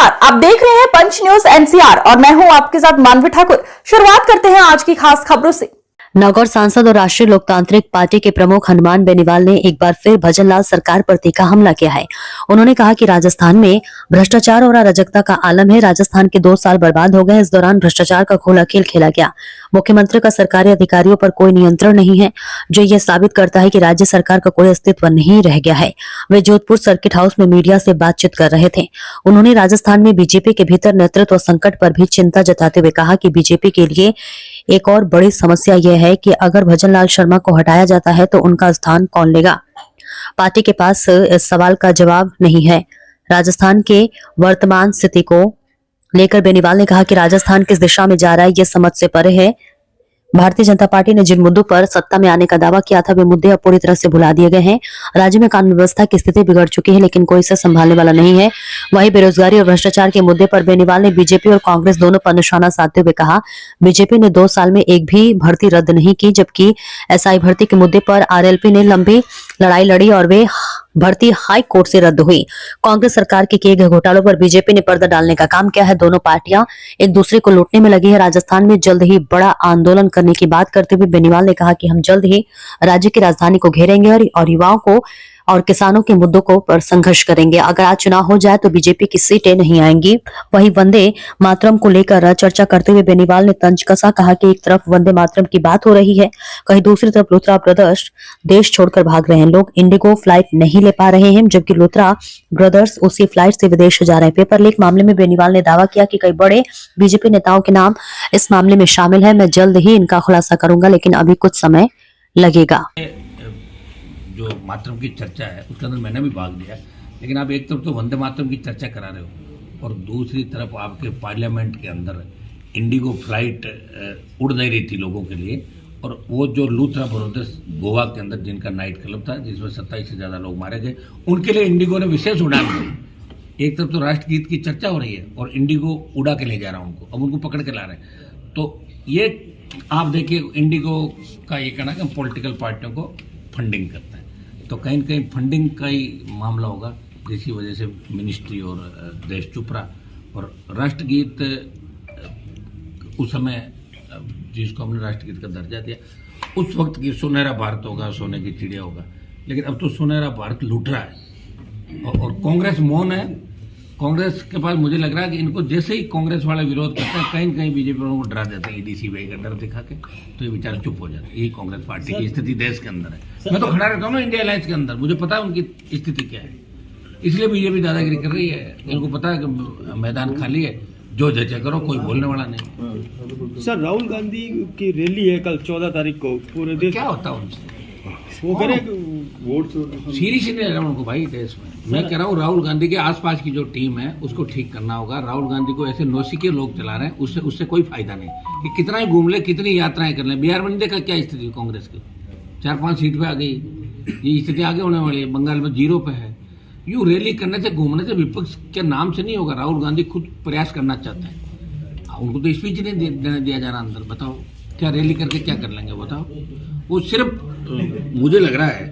नमस्कार, आप देख रहे हैं पंच न्यूज एनसीआर और मैं हूं आपके साथ मानवी ठाकुर। शुरुआत करते हैं आज की खास खबरों से। नागौर सांसद और राष्ट्रीय लोकतांत्रिक पार्टी के प्रमुख हनुमान बेनीवाल ने एक बार फिर भजनलाल सरकार पर तीखा हमला किया है। उन्होंने कहा कि राजस्थान में भ्रष्टाचार और अराजकता का आलम है। राजस्थान के 2 साल बर्बाद हो गए। इस दौरान भ्रष्टाचार का खुला खेल खेला गया। मुख्यमंत्री का सरकारी अधिकारियों पर कोई नियंत्रण नहीं है, जो ये साबित करता है कि राज्य सरकार का कोई अस्तित्व नहीं रह गया है। वे जोधपुर सर्किट हाउस में मीडिया से बातचीत कर रहे थे। उन्होंने राजस्थान में बीजेपी के भीतर नेतृत्व संकट पर भी चिंता जताते हुए कहा कि बीजेपी के लिए एक और बड़ी समस्या यह है कि अगर भजनलाल शर्मा को हटाया जाता है तो उनका स्थान कौन लेगा। पार्टी के पास इस सवाल का जवाब नहीं है। राजस्थान के वर्तमान स्थिति को लेकर बेनीवाल ने कहा कि राजस्थान किस दिशा में जा रहा है, यह समझ से परे है। भारतीय जनता पार्टी ने जिन मुद्दों पर सत्ता में आने का दावा किया था, वे मुद्दे अब पूरी तरह से भुला दिए गए हैं। राज्य में कानून व्यवस्था की स्थिति बिगड़ चुकी है, लेकिन कोई इसे संभालने वाला नहीं है। वहीं बेरोजगारी और भ्रष्टाचार के मुद्दे पर बेनीवाल ने बीजेपी और कांग्रेस दोनों पर निशाना साधते हुए कहा, बीजेपी ने 2 साल में एक भी भर्ती रद्द नहीं की, जबकि एसआई भर्ती के मुद्दे पर आरएलपी ने लंबी लड़ाई लड़ी और वे भर्ती हाई कोर्ट से रद्द हुई। कांग्रेस सरकार के किए गए घोटालों पर बीजेपी ने पर्दा डालने का काम किया है। दोनों पार्टियां एक दूसरे को लूटने में लगी है। राजस्थान में जल्द ही बड़ा आंदोलन करने की बात करते हुए बेनीवाल ने कहा कि हम जल्द ही राज्य की राजधानी को घेरेंगे और युवाओं को और किसानों के मुद्दों को पर संघर्ष करेंगे। अगर आज चुनाव हो जाए तो बीजेपी की सीटें नहीं आएंगी। वहीं वंदे मातरम को लेकर चर्चा करते हुए बेनीवाल ने तंज कसा, कहा कि एक तरफ वंदे मातरम की बात हो रही है, कहीं दूसरी तरफ लुथरा ब्रदर्स देश छोड़कर भाग रहे हैं। लोग इंडिगो फ्लाइट नहीं ले पा रहे हैं, जबकि लुथरा ब्रदर्स उसी फ्लाइट से विदेश जा रहे हैं। पेपर लीक मामले में बेनीवाल ने दावा किया कि कई बड़े बीजेपी नेताओं के नाम इस मामले में शामिल है। मैं जल्द ही इनका खुलासा करूंगा, लेकिन अभी कुछ समय लगेगा। जो मातरम की चर्चा है उसके अंदर मैंने भी भाग लिया, लेकिन आप एक तरफ तो वंदे मातरम की चर्चा करा रहे हो और दूसरी तरफ आपके पार्लियामेंट के अंदर इंडिगो फ्लाइट उड़ नहीं रही थी लोगों के लिए, और वो जो लूथरा ब्रदर्स गोवा के अंदर जिनका नाइट क्लब था जिसमें 27 से ज़्यादा लोग मारे गए, उनके लिए इंडिगो ने विशेष उड़ान दी। एक तरफ तो राष्ट्रगीत की चर्चा हो रही है और इंडिगो उड़ा के ले जा रहा है उनको, अब उनको पकड़ के ला रहे हैं। तो ये आप देखिए इंडिगो का ये कहना कि पॉलिटिकल पार्टियों को फंडिंग करता है, तो कहीं न कहीं फंडिंग का ही मामला होगा, जिसकी वजह से मिनिस्ट्री और देश चुप रहा। और राष्ट्रगीत उस समय जिसको हमने राष्ट्रगीत का दर्जा दिया, उस वक्त की सुनहरा भारत होगा, सोने की चिड़िया होगा, लेकिन अब तो सुनहरा भारत लूट रहा है और कांग्रेस मौन है। कांग्रेस के पास मुझे लग रहा है कि इनको जैसे ही कांग्रेस वाले विरोध करते हैं, कहीं न कहीं बीजेपी वालों को डरा देते हैं, ईडी-सीबीआई का डर दिखा के, तो ये बेचारे चुप हो जाते हैं। यही कांग्रेस पार्टी की स्थिति देश के अंदर है। मैं तो खड़ा रहता हूँ ना इंडिया अलायंस के अंदर, मुझे पता है उनकी स्थिति क्या है, इसलिए बीजेपी दादागिरी कर रही है। इनको पता है कि मैदान खाली है, जो जैसे करो, कोई बोलने वाला नहीं। सर, राहुल गांधी की रैली है कल 14 तारीख को, पूरे देश क्या होता है उनसे, वो करे वोट सीरियस नहीं रहा उनको भाई देश में। मैं कह रहा हूँ राहुल गांधी के आसपास की जो टीम है उसको ठीक करना होगा। राहुल गांधी को ऐसे नौसिखे लोग चला रहे हैं, उससे कोई फायदा नहीं कि कितना ही घूम ले, कितनी यात्राएं कर ले। बिहार में देखा क्या स्थिति कांग्रेस की, 4-5 सीट पे आ गई, ये स्थिति आगे होने वाली है। बंगाल में 0 पे है। यूँ रैली करने से, घूमने से विपक्ष के नाम से नहीं होगा। राहुल गांधी खुद प्रयास करना चाहते हैं, उनको तो स्पीच नहीं देने दिया जा रहा अंदर। बताओ क्या रैली करके क्या कर लेंगे, बताओ। वो सिर्फ मुझे लग रहा है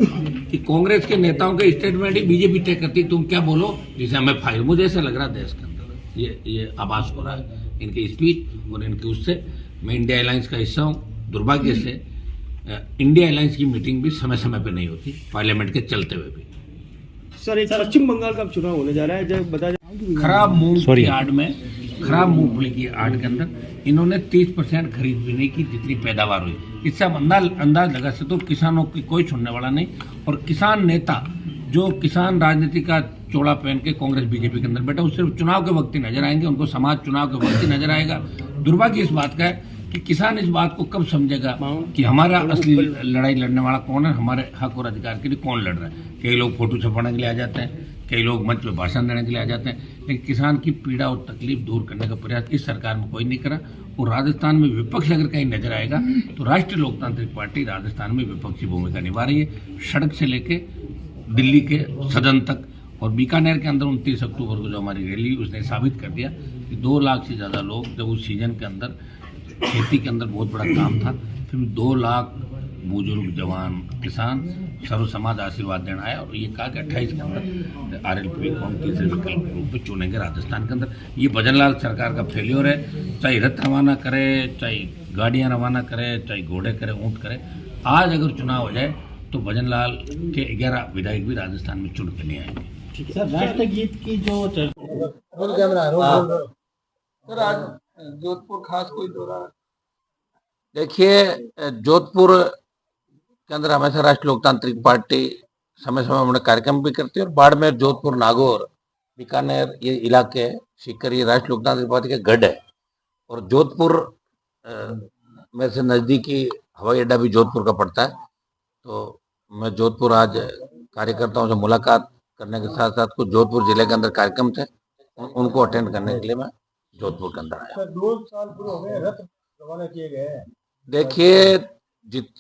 कि कांग्रेस के नेताओं के स्टेटमेंट ही बीजेपी तय करती, तुम क्या बोलो जिसे हमें फायदा। मुझे ऐसा लग रहा है देश के अंदर ये आभास हो रहा है इनके स्पीच और इनके उससे। मैं इंडिया अलायंस का हिस्सा हूँ, दुर्भाग्य से इंडिया अलायंस की मीटिंग भी समय समय पर नहीं होती, पार्लियामेंट के चलते हुए भी। सर, एक पश्चिम बंगाल का चुनाव होने जा रहा है, जब बता खराब मूंग की आड़ में, खराब मूंगफली की आड़ के अंदर इन्होंने 30% खरीद भी नहीं की जितनी पैदावार हुई। इससे हम अंदाज लगा सकते, तो किसानों की कोई सुनने वाला नहीं। और किसान नेता जो किसान राजनीति का चोड़ा पहन के कांग्रेस बीजेपी के अंदर बैठा, वो सिर्फ चुनाव के वक्त ही नजर आएंगे, उनको समाज चुनाव के वक्त ही नजर आएगा। दुर्भाग्य इस बात का है कि किसान इस बात को कब समझेगा कि हमारा असली लड़ाई लड़ने वाला कौन है, हमारे हक और अधिकार के लिए कौन लड़ रहा है। कई लोग फोटो छपाने के लिए आ जाते हैं, कई लोग मंच पे भाषण देने के लिए आ जाते हैं, लेकिन किसान की पीड़ा और तकलीफ दूर करने का प्रयास इस सरकार में कोई नहीं करा। और राजस्थान में विपक्ष अगर कहीं नजर आएगा तो राष्ट्रीय लोकतांत्रिक पार्टी राजस्थान में विपक्षी भूमिका निभा रही है, सड़क से लेके दिल्ली के सदन तक। और बीकानेर के अंदर 29 अक्टूबर को जो हमारी रैली, उसने साबित कर दिया कि 2 लाख से ज़्यादा लोग, जब उस सीजन के अंदर खेती के अंदर बहुत बड़ा काम था, फिर 2 लाख बुजुर्ग, जवान, किसान सर्व समाज आशीर्वाद देना आया और ये कहा कि 28 के अंदर आरएलपी को हम तीसरे विकल्प के रूप में चुनेंगे राजस्थान के अंदर। ये भजनलाल सरकार का फेल्योर है। चाहे रथ रवाना करे, चाहे गाड़ियाँ रवाना करे, चाहे घोड़े करे, ऊँट करे, आज अगर चुनाव हो जाए तो भजनलाल के 11 विधायक भी राजस्थान में चुन के नहीं आएंगे। सर राष्ट्रगीत की जो सर आज जोधपुर खास कोई दौरा? देखिए, जोधपुर के अंदर हमेशा राष्ट्रीय लोकतांत्रिक पार्टी समय समय में कार्यक्रम भी करती है और बाड़मेर, जोधपुर, नागौर, बीकानेर ये इलाके, सीकर, ये राष्ट्रीय लोकतांत्रिक पार्टी के गढ़ है। और जोधपुर में से नजदीकी हवाई अड्डा भी जोधपुर का पड़ता है। तो मैं जोधपुर आज कार्यकर्ताओं से मुलाकात करने के साथ साथ कुछ जोधपुर जिले के अंदर कार्यक्रम थे, उनको अटेंड करने के लिए मैं जोधपुर के अंदर आया। 2 साल पूरे हो गए, रथ रवाना किए गए हैं। देखिए,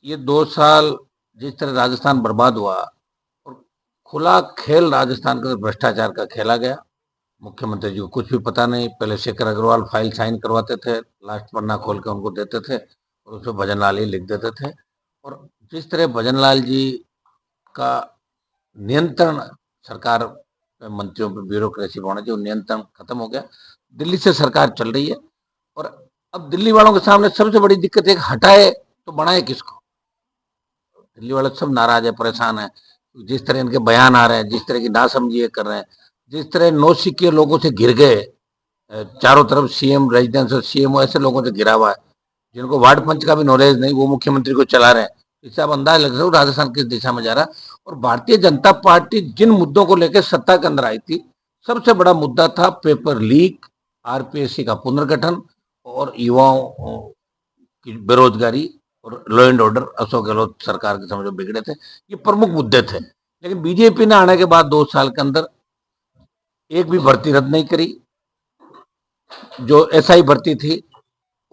ये 2 साल जिस तरह राजस्थान बर्बाद हुआ और खुला खेल राजस्थान के भ्रष्टाचार का खेला गया। मुख्यमंत्री जी को कुछ भी पता नहीं। पहले शेखर अग्रवाल फाइल साइन करवाते थे, लास्ट पन्ना खोल के उनको देते थे और उसमें भजनलाल ही लिख देते थे। और जिस तरह भजनलाल जी का नियंत्रण सरकार पे, मंत्रियों पे, ब्यूरोक्रेसी पे होना चाहिए, वो नियंत्रण खत्म हो गया। दिल्ली से सरकार चल रही है और अब दिल्ली वालों के सामने सबसे बड़ी दिक्कत है, हटाए तो बनाए किसको। दिल्ली वाले सब नाराज है, परेशान है। जिस तरह इनके बयान आ रहे हैं, जिस तरह की नासमझी कर रहे हैं, जिस तरह नौसिखिए लोगों से घिर गए, चारों तरफ सीएम रेजिडेंस और सीएमओ ऐसे लोगों से घिरा हुआ है जिनको वार्ड पंच का भी नॉलेज नहीं, वो मुख्यमंत्री को चला रहे हैं। इससे आप अंदाज लग सकते हो राजस्थान किस दिशा में जा रहा है। और भारतीय जनता पार्टी जिन मुद्दों को लेकर सत्ता के अंदर आई थी, सबसे बड़ा मुद्दा था पेपर लीक, आरपीएससी का पुनर्गठन और युवाओं की बेरोजगारी और law and order Ashok Gehlot सरकार के समय जो बिगड़े थे, ये प्रमुख मुद्दे थे। लेकिन बीजेपी ने आने के बाद 2 साल के अंदर एक भी भर्ती रद्द नहीं करी। जो एसआई भर्ती थी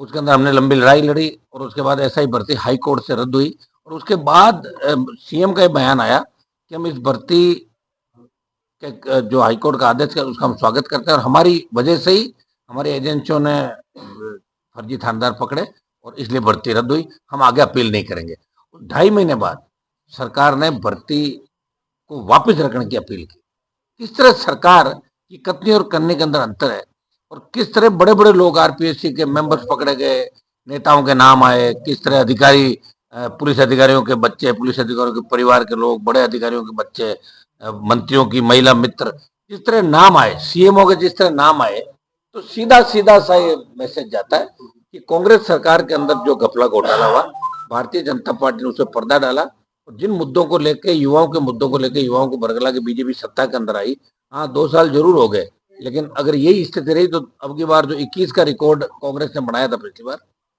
उसके अंदर हमने लंबी लड़ाई लड़ी और उसके बाद एसआई भर्ती हाई कोर्ट से रद्द हुई। और उसके बाद सीएम का ये बयान आया कि हम इस भर्ती के जो हाई कोर्ट का आदेश है उसका हम स्वागत करते हैं और हमारी वजह से ही हमारी एजेंसियों ने फर्जी थानेदार पकड़े और इसलिए भर्ती रद्द हुई, हम आगे अपील नहीं करेंगे। 2.5 महीने बाद सरकार ने भर्ती को वापस रखने की अपील की। किस तरह सरकार की कथनी और करने के अंदर अंतर है और किस तरह बड़े बड़े लोग आरपीएससी के मेंबर्स पकड़े गए, नेताओं के नाम आए, किस तरह अधिकारी, पुलिस अधिकारियों के बच्चे, पुलिस अधिकारियों के परिवार के लोग, बड़े अधिकारियों के बच्चे, मंत्रियों की महिला मित्र, जिस तरह नाम आए, सीएमओ के जिस तरह नाम आए, तो सीधा सीधा सा ये मैसेज जाता है कि कांग्रेस सरकार के अंदर जो घपला घोटाला हुआ, भारतीय जनता पार्टी ने उसे पर्दा डाला। और जिन मुद्दों को लेकर, युवाओं के मुद्दों को लेकर, युवाओं को बरगला के बीजेपी सत्ता के अंदर आई। हाँ, 2 साल जरूर हो गए, लेकिन अगर यही स्थिति रही तो अब की बार जो 21 का रिकॉर्ड कांग्रेस ने बनाया था पिछली बार,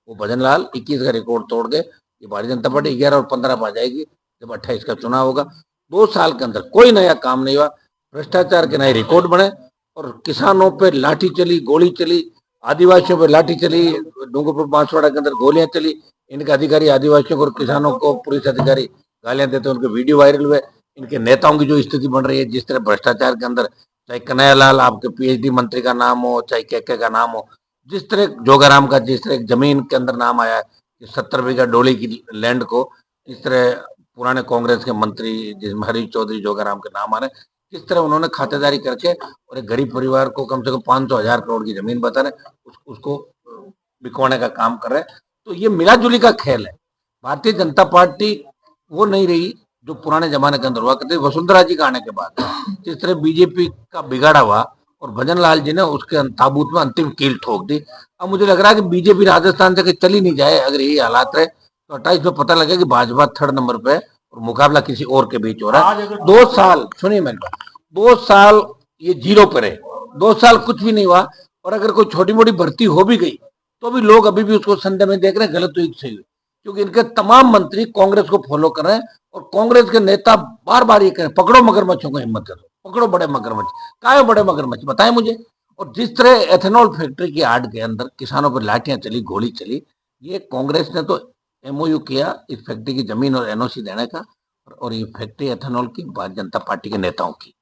वो भजनलाल 21 का रिकॉर्ड तोड़ गए। ये भारतीय जनता पार्टी 11 और 15 पर आ जाएगी जब 28 का चुनाव होगा। 2 साल के अंदर कोई नया काम नहीं हुआ, भ्रष्टाचार के नए रिकॉर्ड बने और किसानों पे लाठी चली, गोली चली, आदिवासियों पे लाठी चली, डूंगरपुर बांसवाड़ा के अंदर गोलियां चली। इनके अधिकारी आदिवासियों को और किसानों को, पुलिस अधिकारी गालियां देते, उनके वीडियो वायरल हुए। इनके नेताओं की जो स्थिति बन रही है, जिस तरह भ्रष्टाचार के अंदर, चाहे कन्हैयालाल आपके पीएचडी मंत्री का नाम हो, चाहे के का नाम हो, जिस तरह जोगाराम का जिस तरह जमीन के अंदर नाम आया कि 70 बीघा डोली की लैंड को, इस तरह पुराने कांग्रेस के मंत्री जिसमें हरीश चौधरी, जोगाराम के नाम आ रहे, किस तरह उन्होंने खातेदारी करके और एक गरीब परिवार को कम से कम 500,000 करोड़ की जमीन बता रहे, उसको बिकवाने का काम कर रहे। तो ये मिलाजुली का खेल है। भारतीय जनता पार्टी वो नहीं रही जो पुराने जमाने के अंदर हुआ करती। वसुंधरा जी का आने के बाद जिस तरह बीजेपी का बिगाड़ा हुआ और भजनलाल जी ने उसके ताबूत में अंतिम कील ठोक दी। अब मुझे लग रहा है कि बीजेपी राजस्थान से कहीं चली नहीं जाए। अगर यही हालात रहे तो 28 में पता लगे कि भाजपा 3rd नंबर पे और मुकाबला किसी और के बीच हो रहा है। 2 साल सुनिए मेरी बात, 2 साल ये जीरो पे रहे, 2 साल कुछ भी नहीं हुआ। और अगर कोई छोटी मोटी भर्ती हो भी गई तो भी लोग अभी भी उसको संदेह में देख रहे हैं, गलत हुई सही हुई, क्योंकि इनके तमाम मंत्री कांग्रेस को फॉलो कर रहे हैं और कांग्रेस के नेता बार बार ये कह, पकड़ो मगरमच्छों को, हिम्मत करो, पकड़ो बड़े मगरमच्छ। कहाँ है बड़े मगरमच्छ, बताएं मुझे। और जिस तरह एथेनॉल फैक्ट्री की आड़ के अंदर किसानों पर लाठियां चली, गोली चली, ये कांग्रेस ने तो एमओयू किया इस फैक्ट्री की जमीन और एनओसी देने का, और ये फैक्ट्री एथेनॉल की भारतीय जनता पार्टी के नेताओं की।